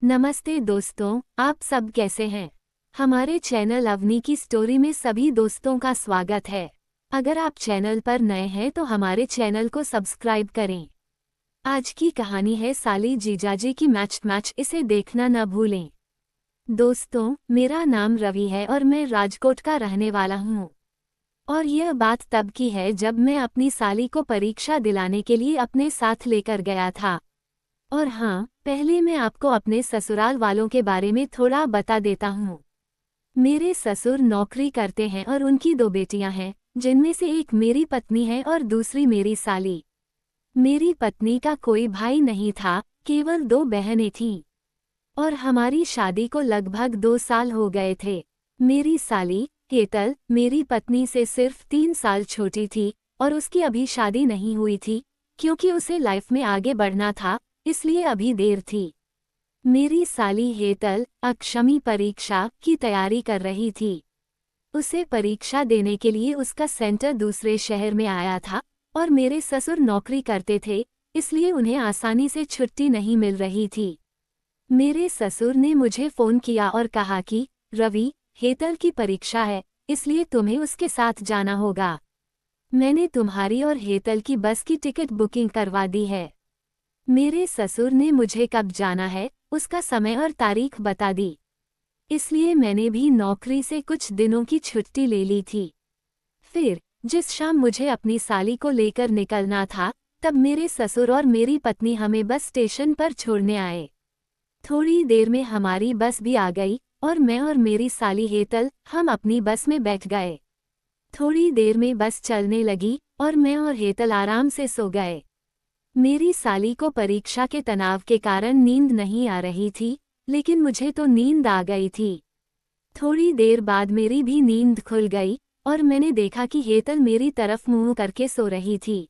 नमस्ते दोस्तों, आप सब कैसे हैं? हमारे चैनल अवनी की स्टोरी में सभी दोस्तों का स्वागत है। अगर आप चैनल पर नए हैं तो हमारे चैनल को सब्सक्राइब करें। आज की कहानी है साली जीजाजी की मैच, इसे देखना न भूलें। दोस्तों, मेरा नाम रवि है और मैं राजकोट का रहने वाला हूँ। और यह बात तब की है जब मैं अपनी साली को परीक्षा दिलाने के लिए अपने साथ लेकर गया था। और हाँ, पहले मैं आपको अपने ससुराल वालों के बारे में थोड़ा बता देता हूँ। मेरे ससुर नौकरी करते हैं और उनकी 2 बेटियां हैं, जिनमें से एक मेरी पत्नी है और दूसरी मेरी साली। मेरी पत्नी का कोई भाई नहीं था, केवल 2 बहनें थीं। और हमारी शादी को लगभग 2 साल हो गए थे। मेरी साली, हेतल, मेरी पत्नी से सिर्फ 3 साल छोटी थी और उसकी अभी शादी नहीं हुई थी, क्योंकि उसे लाइफ में आगे बढ़ना था, इसलिए अभी देर थी। मेरी साली हेतल अक्षमी परीक्षा की तैयारी कर रही थी। उसे परीक्षा देने के लिए उसका सेंटर दूसरे शहर में आया था और मेरे ससुर नौकरी करते थे, इसलिए उन्हें आसानी से छुट्टी नहीं मिल रही थी। मेरे ससुर ने मुझे फ़ोन किया और कहा कि रवि, हेतल की परीक्षा है, इसलिए तुम्हें उसके साथ जाना होगा। मैंने तुम्हारी और हेतल की बस की टिकट बुकिंग करवा दी है। मेरे ससुर ने मुझे कब जाना है, उसका समय और तारीख बता दी। इसलिए मैंने भी नौकरी से कुछ दिनों की छुट्टी ले ली थी। फिर, जिस शाम मुझे अपनी साली को लेकर निकलना था, तब मेरे ससुर और मेरी पत्नी हमें बस स्टेशन पर छोड़ने आए। थोड़ी देर में हमारी बस भी आ गई और मैं और मेरी साली हेतल हम अपनी बस में बैठ गए। थोड़ी देर में बस चलने लगी और मैं और हेतल आराम से सो गए। मेरी साली को परीक्षा के तनाव के कारण नींद नहीं आ रही थी, लेकिन मुझे तो नींद आ गई थी। थोड़ी देर बाद मेरी भी नींद खुल गई और मैंने देखा कि हेतल मेरी तरफ मुंह करके सो रही थी।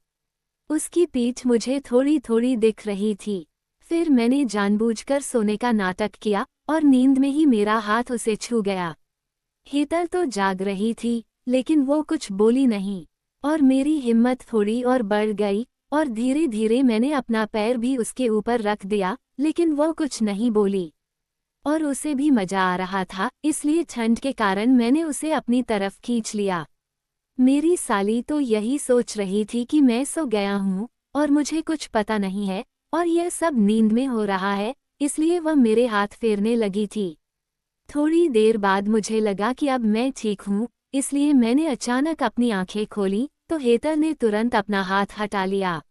उसकी पीठ मुझे थोड़ी थोड़ी दिख रही थी। फिर मैंने जानबूझकर सोने का नाटक किया और नींद में ही मेरा हाथ उसे छू गया। हेतल तो जाग रही थी, लेकिन वो कुछ बोली नहीं। और मेरी हिम्मत थोड़ी और बढ़ गई और धीरे धीरे मैंने अपना पैर भी उसके ऊपर रख दिया, लेकिन वो कुछ नहीं बोली। और उसे भी मजा आ रहा था, इसलिए ठंड के कारण मैंने उसे अपनी तरफ खींच लिया। मेरी साली तो यही सोच रही थी कि मैं सो गया हूँ और मुझे कुछ पता नहीं है और यह सब नींद में हो रहा है, इसलिए वह मेरे हाथ फेरने लगी थी। थोड़ी देर बाद मुझे लगा कि अब मैं ठीक हूँ, इसलिए मैंने अचानक अपनी आंखें खोली तो हेतल ने तुरंत अपना हाथ हटा लिया।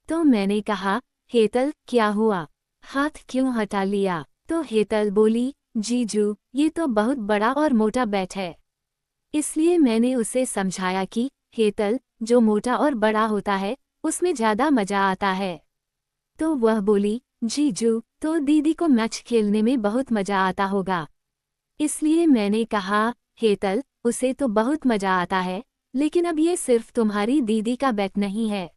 तो मैंने कहा, हेतल, क्या हुआ? हाथ क्यों हटा लिया? तो हेतल बोली, जीजू, ये तो बहुत बड़ा और मोटा बैट है। इसलिए मैंने उसे समझाया कि हेतल, जो मोटा और बड़ा होता है, उसमें ज़्यादा मजा आता है। तो वह बोली, जीजू, तो दीदी को मैच खेलने में बहुत मजा आता होगा। इसलिए मैंने कहा, हेतल, उसे तो बहुत मजा आता है, लेकिन अब ये सिर्फ तुम्हारी दीदी का बैट नहीं है।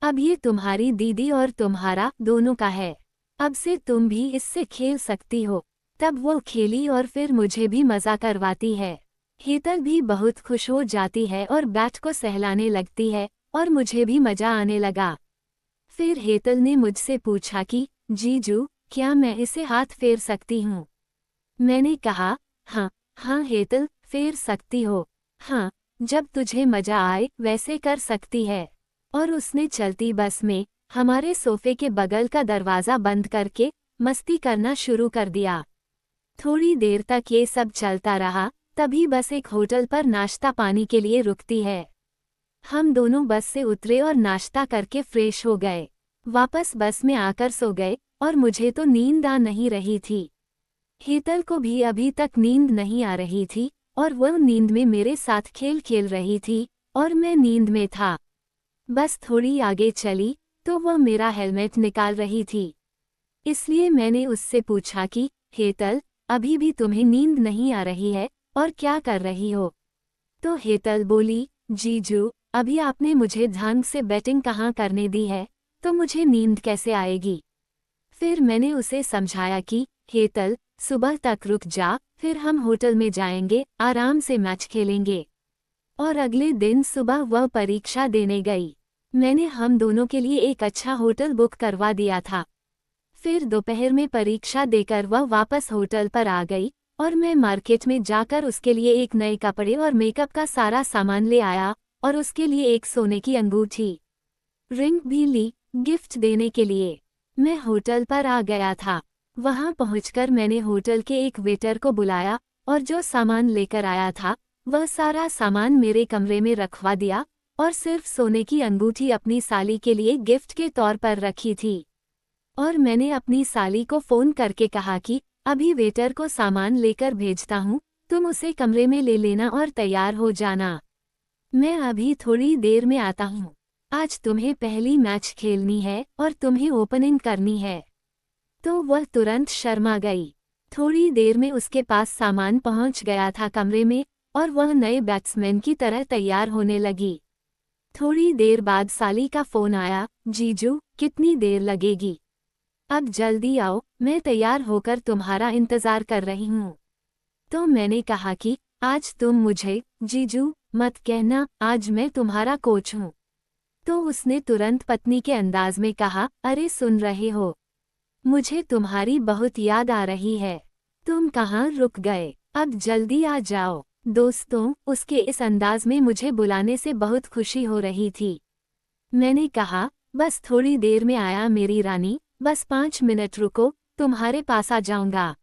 अब ये तुम्हारी दीदी और तुम्हारा दोनों का है। अब से तुम भी इससे खेल सकती हो। तब वो खेली और फिर मुझे भी मजा करवाती है। हेतल भी बहुत खुश हो जाती है और बैट को सहलाने लगती है और मुझे भी मजा आने लगा। फिर हेतल ने मुझसे पूछा कि जीजू, क्या मैं इसे हाथ फेर सकती हूँ? मैंने कहा, हाँ हाँ हेतल, फेर सकती हो। हाँ, जब तुझे मजा आए वैसे कर सकती है। और उसने चलती बस में हमारे सोफे के बगल का दरवाज़ा बंद करके मस्ती करना शुरू कर दिया। थोड़ी देर तक ये सब चलता रहा, तभी बस एक होटल पर नाश्ता पानी के लिए रुकती है। हम दोनों बस से उतरे और नाश्ता करके फ्रेश हो गए। वापस बस में आकर सो गए और मुझे तो नींद आ नहीं रही थी। हेतल को भी अभी तक नींद नहीं आ रही थी और वह नींद में मेरे साथ खेल खेल रही थी और मैं नींद में था। बस थोड़ी आगे चली तो वह मेरा हेलमेट निकाल रही थी। इसलिए मैंने उससे पूछा कि हेतल, अभी भी तुम्हें नींद नहीं आ रही है और क्या कर रही हो? तो हेतल बोली, जीजू, अभी आपने मुझे ढंग से बैटिंग कहाँ करने दी है, तो मुझे नींद कैसे आएगी? फिर मैंने उसे समझाया कि हेतल, सुबह तक रुक जा, फिर हम होटल में जाएंगे, आराम से मैच खेलेंगे। और अगले दिन सुबह वह परीक्षा देने गई। मैंने हम दोनों के लिए एक अच्छा होटल बुक करवा दिया था। फिर दोपहर में परीक्षा देकर वह वापस होटल पर आ गई और मैं मार्केट में जाकर उसके लिए एक नए कपड़े और मेकअप का सारा सामान ले आया और उसके लिए एक सोने की अंगूठी रिंग भी ली गिफ्ट देने के लिए। मैं होटल पर आ गया था। वहां पहुंचकर मैंने होटल के एक वेटर को बुलाया और जो सामान लेकर आया था वह सारा सामान मेरे कमरे में रखवा दिया और सिर्फ सोने की अंगूठी अपनी साली के लिए गिफ्ट के तौर पर रखी थी। और मैंने अपनी साली को फ़ोन करके कहा कि अभी वेटर को सामान लेकर भेजता हूँ, तुम उसे कमरे में ले लेना और तैयार हो जाना। मैं अभी थोड़ी देर में आता हूँ। आज तुम्हें पहली मैच खेलनी है और तुम्हें ओपनिंग करनी है। तो वह तुरंत शर्मा गई। थोड़ी देर में उसके पास सामान पहुँच गया था कमरे में और वह नए बैट्समैन की तरह तैयार होने लगी। थोड़ी देर बाद साली का फ़ोन आया, जीजू कितनी देर लगेगी? अब जल्दी आओ, मैं तैयार होकर तुम्हारा इंतज़ार कर रही हूँ। तो मैंने कहा कि आज तुम मुझे जीजू मत कहना, आज मैं तुम्हारा कोच हूँ। तो उसने तुरंत पत्नी के अंदाज में कहा, अरे सुन रहे हो, मुझे तुम्हारी बहुत याद आ रही है। तुम कहाँ रुक गए? अब जल्दी आ जाओ। दोस्तों, उसके इस अंदाज में मुझे बुलाने से बहुत खुशी हो रही थी। मैंने कहा, बस थोड़ी देर में आया मेरी रानी, बस 5 मिनट रुको, तुम्हारे पास आ जाऊंगा।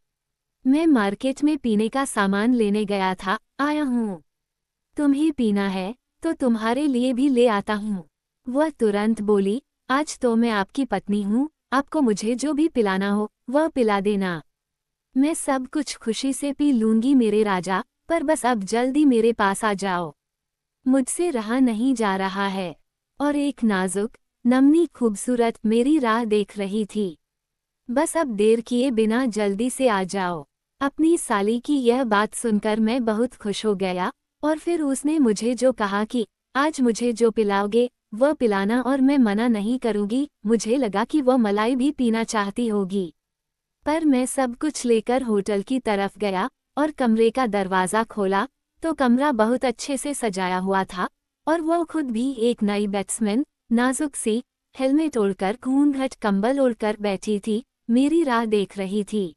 मैं मार्केट में पीने का सामान लेने गया था, आया हूँ। तुम्हें पीना है तो तुम्हारे लिए भी ले आता हूँ। वह तुरंत बोली, आज तो मैं आपकी पत्नी हूँ, आपको मुझे जो भी पिलाना हो वह पिला देना। मैं सब कुछ खुशी से पी लूंगी मेरे राजा, पर बस अब जल्दी मेरे पास आ जाओ, मुझसे रहा नहीं जा रहा है। और एक नाजुक नमनी खूबसूरत मेरी राह देख रही थी। बस अब देर किए बिना जल्दी से आ जाओ। अपनी साली की यह बात सुनकर मैं बहुत खुश हो गया और फिर उसने मुझे जो कहा कि आज मुझे जो पिलाओगे वह पिलाना और मैं मना नहीं करूँगी, मुझे लगा कि वह मलाई भी पीना चाहती होगी। पर मैं सब कुछ लेकर होटल की तरफ गया और कमरे का दरवाज़ा खोला तो कमरा बहुत अच्छे से सजाया हुआ था और वह खुद भी एक नई बैट्समैन नाजुक सी हेलमेट ओढ़कर घूंघट कंबल ओढ़कर बैठी थी, मेरी राह देख रही थी।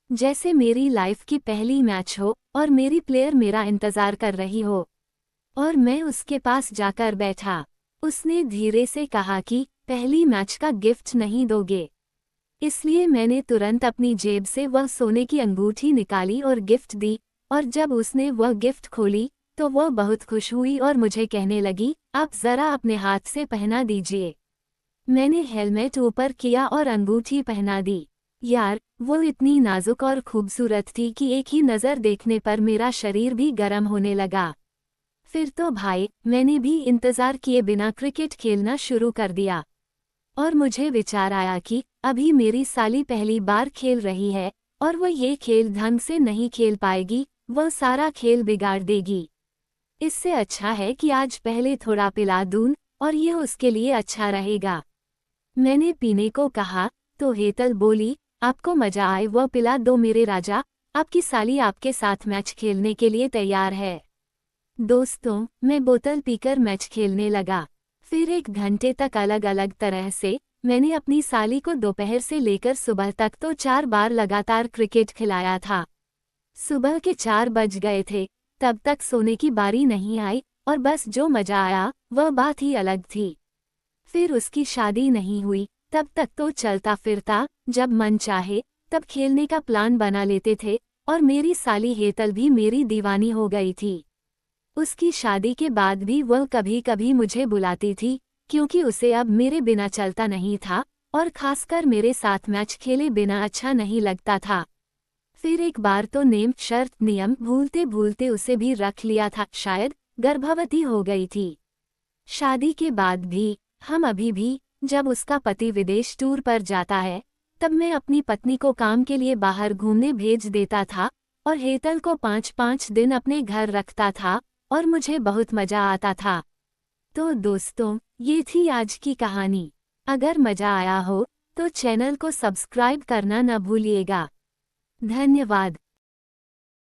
जैसे मेरी लाइफ की पहली मैच हो और मेरी प्लेयर मेरा इंतज़ार कर रही हो। और मैं उसके पास जाकर बैठा। उसने धीरे से कहा कि पहली मैच का गिफ्ट नहीं दोगे? इसलिए मैंने तुरंत अपनी जेब से वह सोने की अंगूठी निकाली और गिफ्ट दी और जब उसने वह गिफ्ट खोली तो वह बहुत खुश हुई और मुझे कहने लगी, आप ज़रा अपने हाथ से पहना दीजिए। मैंने हेलमेट ऊपर किया और अंगूठी पहना दी। यार, वो इतनी नाजुक और खूबसूरत थी कि एक ही नज़र देखने पर मेरा शरीर भी गर्म होने लगा। फिर तो भाई, मैंने भी इंतज़ार किए बिना क्रिकेट खेलना शुरू कर दिया। और मुझे विचार आया कि अभी मेरी साली पहली बार खेल रही है और वह ये खेल ढंग से नहीं खेल पाएगी, वह सारा खेल बिगाड़ देगी। इससे अच्छा है कि आज पहले थोड़ा पिला दूं और यह उसके लिए अच्छा रहेगा। मैंने पीने को कहा तो हेतल बोली, आपको मजा आए वह पिला दो मेरे राजा, आपकी साली आपके साथ मैच खेलने के लिए तैयार है। दोस्तों, मैं बोतल पीकर मैच खेलने लगा। फिर 1 घंटे तक अलग अलग तरह से मैंने अपनी साली को दोपहर से लेकर सुबह तक तो 4 बार लगातार क्रिकेट खिलाया था। सुबह के 4 बज गए थे, तब तक सोने की बारी नहीं आई और बस जो मजा आया वह बात ही अलग थी। फिर उसकी शादी नहीं हुई, तब तक तो चलता फिरता, जब मन चाहे तब खेलने का प्लान बना लेते थे और मेरी साली हेतल भी मेरी दीवानी हो गई थी। उसकी शादी के बाद भी वह कभी कभी मुझे बुलाती थी क्योंकि उसे अब मेरे बिना चलता नहीं था और खासकर मेरे साथ मैच खेले बिना अच्छा नहीं लगता था। फिर एक बार तो नेम शर्त नियम भूलते भूलते उसे भी रख लिया था, शायद गर्भवती हो गई थी। शादी के बाद भी हम अभी भी जब उसका पति विदेश टूर पर जाता है तब मैं अपनी पत्नी को काम के लिए बाहर घूमने भेज देता था और हेतल को 5-5 दिन अपने घर रखता था और मुझे बहुत मजा आता था। तो दोस्तों, ये थी आज की कहानी। अगर मजा आया हो तो चैनल को सब्सक्राइब करना न भूलिएगा। धन्यवाद।